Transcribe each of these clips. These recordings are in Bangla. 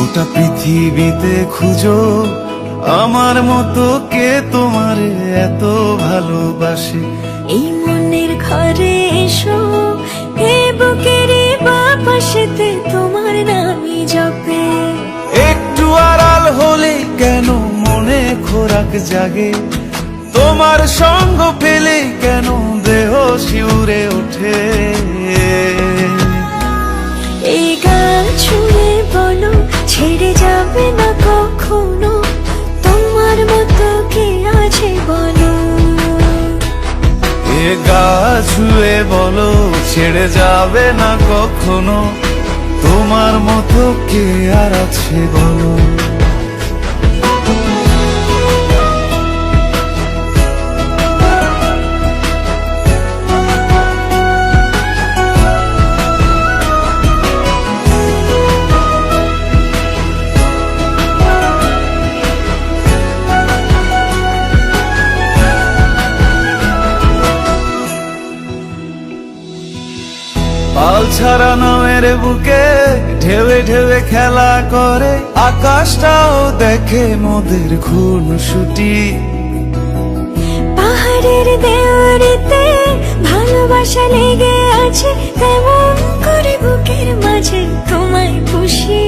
গোটা পৃথিবীতে খুঁজো আমার মতো কে তোমারে এত ভালোবাসে। এই মনের ঘরে এসো, এ বুকের বাপাশেতে তোমার নামই জপে। একটু আড়াল হলে কেন মনে খোরাক জাগে, তোমার সঙ্গ পেলে কেন দেহ শিউরে ওঠে। এই গান ছুঁয়ে বলো ছেড়ে যাবে না কখনো, তোমার মতো কে আছে বলো। এ গা ছুঁয়ে বলো ছেড়ে যাবে না কখনো, তোমার মতো কে আর আছে বলো। পাল ছাড়া নামের বুকে ঢেউে ঢেউে খেলা করে, আকাশটাও দেখে মোদের খুনসুটি। পাহাড়ের দেওয়ারিতে ভালোবাসা লেগে আছে, তেমন করে বুকের মাঝে তোমায় খুশি।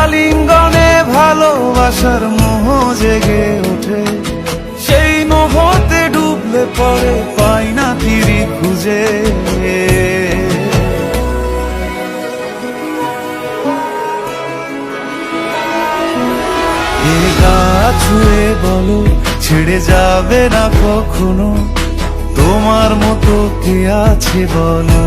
আলিঙ্গনে ভালোবাসার মোহ জেগে ওঠে, সেই মোহতে ডুবলে পরে পাই না তীরি খুঁজে। এ গা ছুঁয়ে বলো ছেড়ে যাবে না কখনো, তোমার মতো কে আছে বলো।